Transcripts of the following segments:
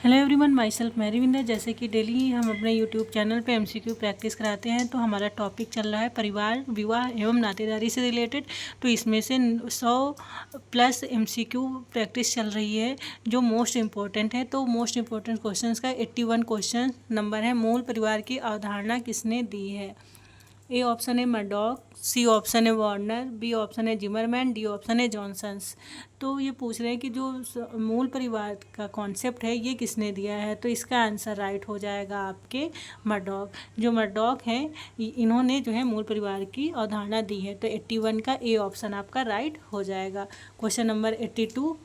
Hello everyone, myself Mariwinder. जैसे कि daily हम अपने यूट्यूब चैनल पे एमसीक्यू प्रैक्टिस कराते हैं, तो हमारा टॉपिक चल रहा है परिवार, विवाह एवं नातेदारी से रिलेटेड। तो इसमें से 100+ एमसीक्यू प्रैक्टिस चल रही है जो मोस्ट इम्पोर्टेंट है। तो मोस्ट इम्पोर्टेंट क्वेश्चंस का 81 क्वेश्चन नंबर है। मूल परिवार की अवधारणा किसने दी है? ए ऑप्शन है मर्डॉक, सी ऑप्शन है वार्नर, बी ऑप्शन है जिमरमैन, डी ऑप्शन है जॉनसन्स। तो ये पूछ रहे हैं कि जो मूल परिवार का कॉन्सेप्ट है ये किसने दिया है। तो इसका आंसर राइट हो जाएगा आपके मर्डॉक। जो मर्डॉक हैं इन्होंने जो है मूल परिवार की अवधारणा दी है। तो 81 का ए ऑप्शन आपका राइट हो जाएगा। क्वेश्चन नंबर 82,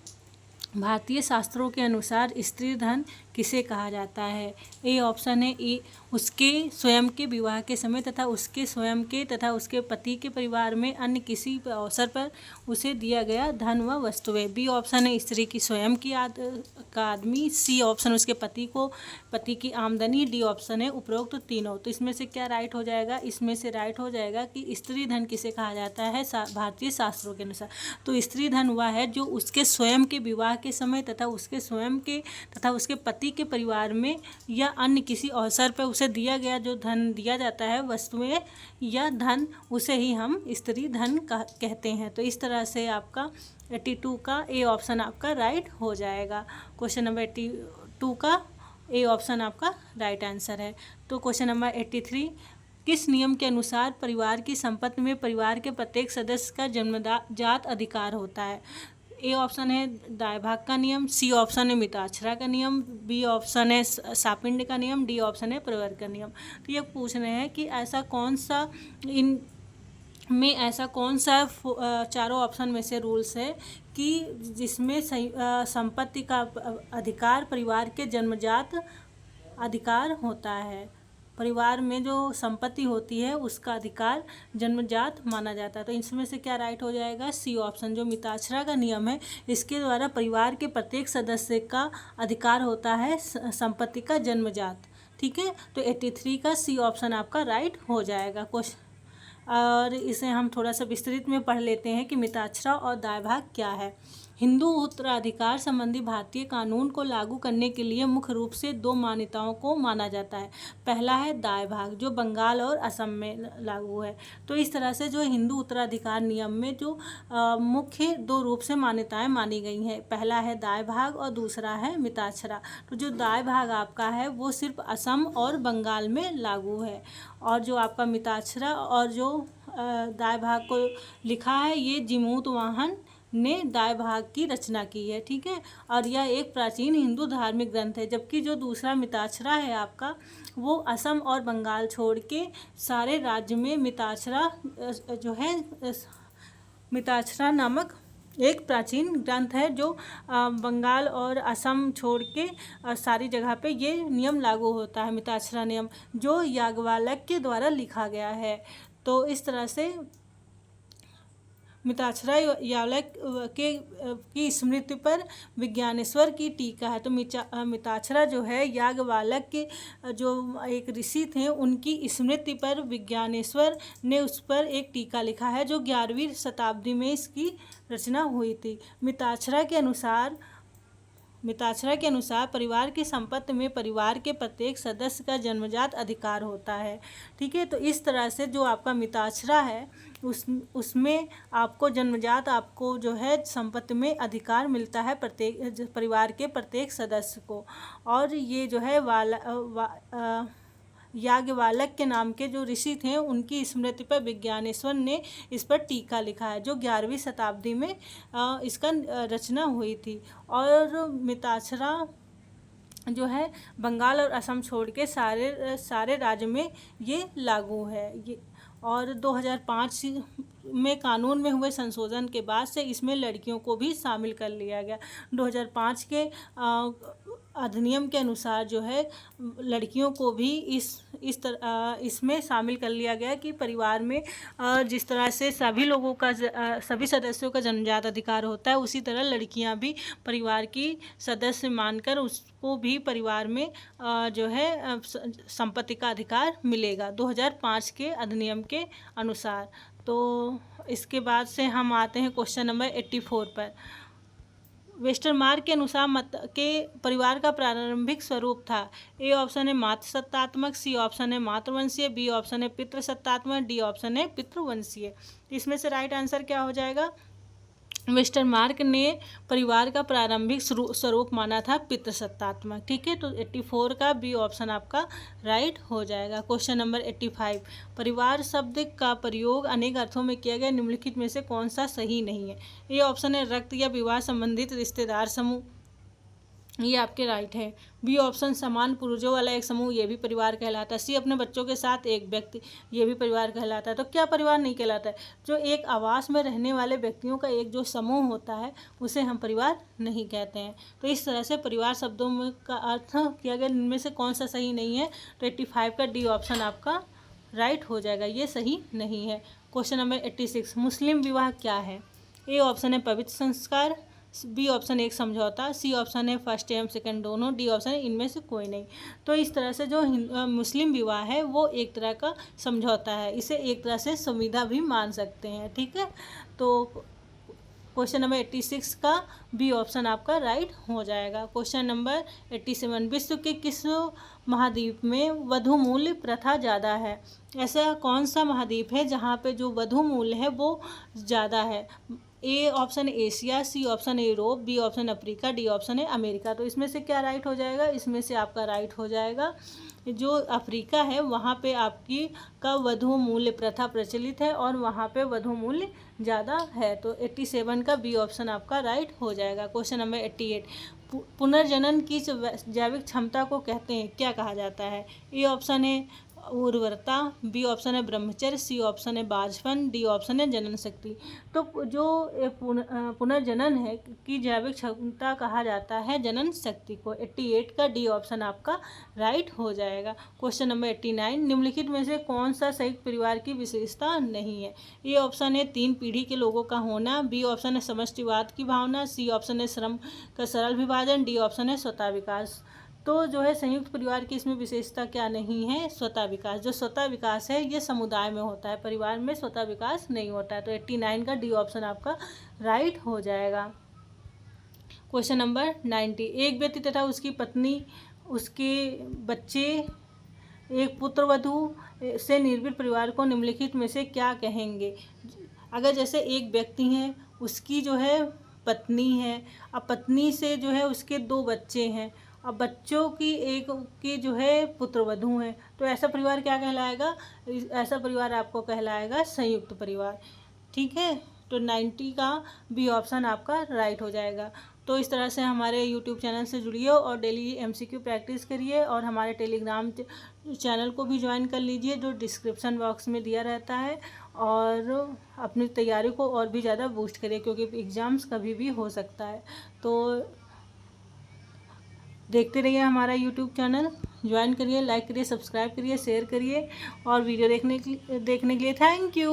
भारतीय शास्त्रों के अनुसार स्त्री धन किसे कहा जाता है? ए ऑप्शन है ए उसके स्वयं के विवाह के समय तथा उसके स्वयं के तथा उसके पति के परिवार में अन्य किसी अवसर पर उसे दिया गया धन व वस्तुएं। बी ऑप्शन है स्त्री की स्वयं की का आदमी। सी ऑप्शन उसके पति की आमदनी। डी ऑप्शन है उपरोक्त तो तीनों। तो इसमें से क्या राइट हो जाएगा? इसमें से राइट हो जाएगा कि स्त्री धन किसे कहा जाता है भारतीय शास्त्रों के अनुसार। तो स्त्री धन वह है जो उसके स्वयं के विवाह के समय तथा उसके स्वयं के तथा उसके पति के परिवार में या अन्य किसी अवसर पर उसे दिया गया जो धन दिया जाता है, वस्तुएं या धन, उसे ही हम स्त्री धन कहते हैं। तो इस तरह से आपका 82 का ए ऑप्शन आपका राइट हो जाएगा। क्वेश्चन नंबर 82 का ए ऑप्शन आपका राइट आंसर है। तो क्वेश्चन नंबर 83, किस नियम के अनुसार परिवार की संपत्ति में परिवार के प्रत्येक सदस्य का जन्मजात अधिकार होता है? ए ऑप्शन है दाय भाग का नियम, सी ऑप्शन है मिताक्षरा का नियम, बी ऑप्शन है सापिंड का नियम, डी ऑप्शन है प्रवर का नियम। तो ये पूछ रहे हैं कि ऐसा कौन सा चारों ऑप्शन में से रूल्स है कि जिसमें संपत्ति का अधिकार परिवार के जन्मजात अधिकार होता है। परिवार में जो संपत्ति होती है उसका अधिकार जन्मजात माना जाता है। तो इसमें से क्या राइट हो जाएगा? सी ऑप्शन, जो मिताक्षरा का नियम है इसके द्वारा परिवार के प्रत्येक सदस्य का अधिकार होता है संपत्ति का जन्मजात। ठीक है, तो 83 का सी ऑप्शन आपका राइट हो जाएगा। क्वेश्चन और इसे हम थोड़ा सा विस्तृत में पढ़ लेते हैं कि मिताक्षरा और दाय भाग क्या है। हिंदू उत्तराधिकार संबंधी भारतीय कानून को लागू करने के लिए मुख्य रूप से 2 मान्यताओं को माना जाता है। पहला है दाय भाग जो बंगाल और असम में लागू है। तो इस तरह से जो हिंदू उत्तराधिकार नियम में जो मुख्य 2 रूप से मान्यताएं मानी गई हैं, पहला है दाय भाग और दूसरा है मिताक्षरा। तो जो दाय भाग आपका है वो सिर्फ असम और बंगाल में लागू है, और जो आपका मिताक्षरा और जो दाय भाग को लिखा है ये जिमूत वाहन ने दाय भाग की रचना की है। ठीक है, और यह एक प्राचीन हिंदू धार्मिक ग्रंथ है। जबकि जो दूसरा मिताक्षरा है आपका वो असम और बंगाल छोड़ के सारे राज्य में मिताक्षरा जो है मिताक्षरा नामक एक प्राचीन ग्रंथ है जो बंगाल और असम छोड़ के सारी जगह पे ये नियम लागू होता है। मिताक्षरा नियम जो याज्ञवल्क्य द्वारा लिखा गया है। तो इस तरह से मिताक्षरा याज्ञवल्क्य की स्मृति पर विज्ञानेश्वर की टीका है। तो मिताक्षरा जो है याज्ञवल्क्य जो एक ऋषि थे उनकी स्मृति पर विज्ञानेश्वर ने उस पर एक टीका लिखा है जो 11वीं शताब्दी में इसकी रचना हुई थी। मिताक्षरा के अनुसार परिवार की संपत्ति में परिवार के प्रत्येक सदस्य का जन्मजात अधिकार होता है। ठीक है, तो इस तरह से जो आपका मिताक्षरा है उसमें आपको जन्मजात आपको जो है संपत्ति में अधिकार मिलता है प्रत्येक परिवार के प्रत्येक सदस्य को। और ये जो है याज्ञवल्क्य नाम के जो ऋषि थे उनकी स्मृति पर विज्ञानेश्वर ने इस पर टीका लिखा है जो 11वीं शताब्दी में इसका रचना हुई थी। और मिताक्षरा जो है बंगाल और असम छोड़ के सारे राज्य में ये लागू है। ये और 2005 में कानून में हुए संशोधन के बाद से इसमें लड़कियों को भी शामिल कर लिया गया। 2005 के अधिनियम के अनुसार जो है लड़कियों को भी इसमें शामिल कर लिया गया कि परिवार में जिस तरह से सभी सदस्यों का जन्मजात अधिकार होता है उसी तरह लड़कियां भी परिवार की सदस्य मानकर उसको भी परिवार में जो है संपत्ति का अधिकार मिलेगा 2005 के अधिनियम के अनुसार। तो इसके बाद से हम आते हैं क्वेश्चन नंबर 84 पर। वेस्टरमार्क के अनुसार मत के परिवार का प्रारंभिक स्वरूप था। ए ऑप्शन है मातृसत्तात्मक, सी ऑप्शन है मातृवंशीय, बी ऑप्शन है पितृसत्तात्मक, डी ऑप्शन है पितृवंशीय। इसमें से राइट आंसर क्या हो जाएगा? वेस्टरमार्क ने परिवार का प्रारंभिक स्वरूप माना था पितृसत्तात्मक। ठीक है, तो 84 का बी ऑप्शन आपका राइट हो जाएगा। क्वेश्चन नंबर 85, परिवार शब्द का प्रयोग अनेक अर्थों में किया गया, निम्नलिखित में से कौन सा सही नहीं है? ये ऑप्शन है रक्त या विवाह संबंधित रिश्तेदार समूह, ये आपके राइट है। बी ऑप्शन समान पूर्वजों वाला एक समूह, ये भी परिवार कहलाता है। सी अपने बच्चों के साथ एक व्यक्ति, ये भी परिवार कहलाता है। तो क्या परिवार नहीं कहलाता है? जो एक आवास में रहने वाले व्यक्तियों का एक जो समूह होता है उसे हम परिवार नहीं कहते हैं। तो इस तरह से परिवार शब्दों में का अर्थ किया गया, इनमें से कौन सा सही नहीं है? तो 85 का डी ऑप्शन आपका राइट हो जाएगा, ये सही नहीं है। क्वेश्चन नंबर 86, मुस्लिम विवाह क्या है? ए ऑप्शन है पवित्र संस्कार, बी ऑप्शन एक समझौता, सी ऑप्शन है फर्स्ट एवं सेकंड दोनों, डी ऑप्शन है इनमें से कोई नहीं। तो इस तरह से जो मुस्लिम विवाह है वो एक तरह का समझौता है, इसे एक तरह से संविदा भी मान सकते हैं। ठीक है, तो क्वेश्चन नंबर 86 का बी ऑप्शन आपका राइट हो जाएगा। क्वेश्चन नंबर 87, विश्व के किस महाद्वीप में वधू मूल्य प्रथा ज़्यादा है? ऐसा कौन सा महाद्वीप है जहाँ पे जो वधू मूल्य है वो ज़्यादा है? A option Asia, C option Europe, B option Africa, D option है अमेरिका। तो इसमें से क्या राइट हो जाएगा? इसमें से आपका राइट हो जाएगा जो अफ्रीका है वहाँ पे आपकी का वधू मूल्य प्रथा प्रचलित है और वहाँ पे वधू मूल्य ज़्यादा है। तो 87 का बी ऑप्शन आपका राइट हो जाएगा। क्वेश्चन नंबर 88, पुनर्जनन की जैविक क्षमता को कहते हैं, क्या कहा जाता है? ए ऑप्शन है उर्वरता, बी ऑप्शन है ब्रह्मचर्य, सी ऑप्शन है बाजपन, डी ऑप्शन है जनन शक्ति। तो जो पुनर्जनन है की जैविक क्षमता कहा जाता है जनन शक्ति को। 88 का डी ऑप्शन आपका राइट हो जाएगा। क्वेश्चन नंबर 89, निम्नलिखित में से कौन सा संयुक्त परिवार की विशेषता नहीं है? ए ऑप्शन है 3 पीढ़ी के लोगों का होना, बी ऑप्शन है समष्टिवाद की भावना, सी ऑप्शन है श्रम का सरल विभाजन, डी ऑप्शन है स्वतः विकास। तो जो है संयुक्त परिवार की इसमें विशेषता क्या नहीं है? स्वतः विकास। जो स्वतः विकास है ये समुदाय में होता है, परिवार में स्वतः विकास नहीं होता है। तो 89 का डी ऑप्शन आपका राइट हो जाएगा। क्वेश्चन नंबर 90, एक व्यक्ति तथा उसकी पत्नी, उसके बच्चे, एक पुत्रवधू से निर्मित परिवार को निम्नलिखित में से क्या कहेंगे? अगर जैसे एक व्यक्ति है, उसकी जो है पत्नी है, अब पत्नी से जो है उसके 2 बच्चे हैं, अब बच्चों की एक की जो है पुत्रवधू है, तो ऐसा परिवार क्या कहलाएगा? ऐसा परिवार आपको कहलाएगा संयुक्त परिवार। ठीक है, तो 90 का बी ऑप्शन आपका राइट हो जाएगा। तो इस तरह से हमारे YouTube चैनल से जुड़िए और डेली MCQ प्रैक्टिस करिए और हमारे टेलीग्राम चैनल को भी ज्वाइन कर लीजिए जो डिस्क्रिप्शन बॉक्स में दिया रहता है, और अपनी तैयारी को और भी ज़्यादा बूस्ट करिए क्योंकि एग्ज़ाम्स कभी भी हो सकता है। तो देखते रहिए हमारा YouTube चैनल, ज्वाइन करिए, लाइक करिए, सब्सक्राइब करिए, शेयर करिए और वीडियो देखने के लिए थैंक यू।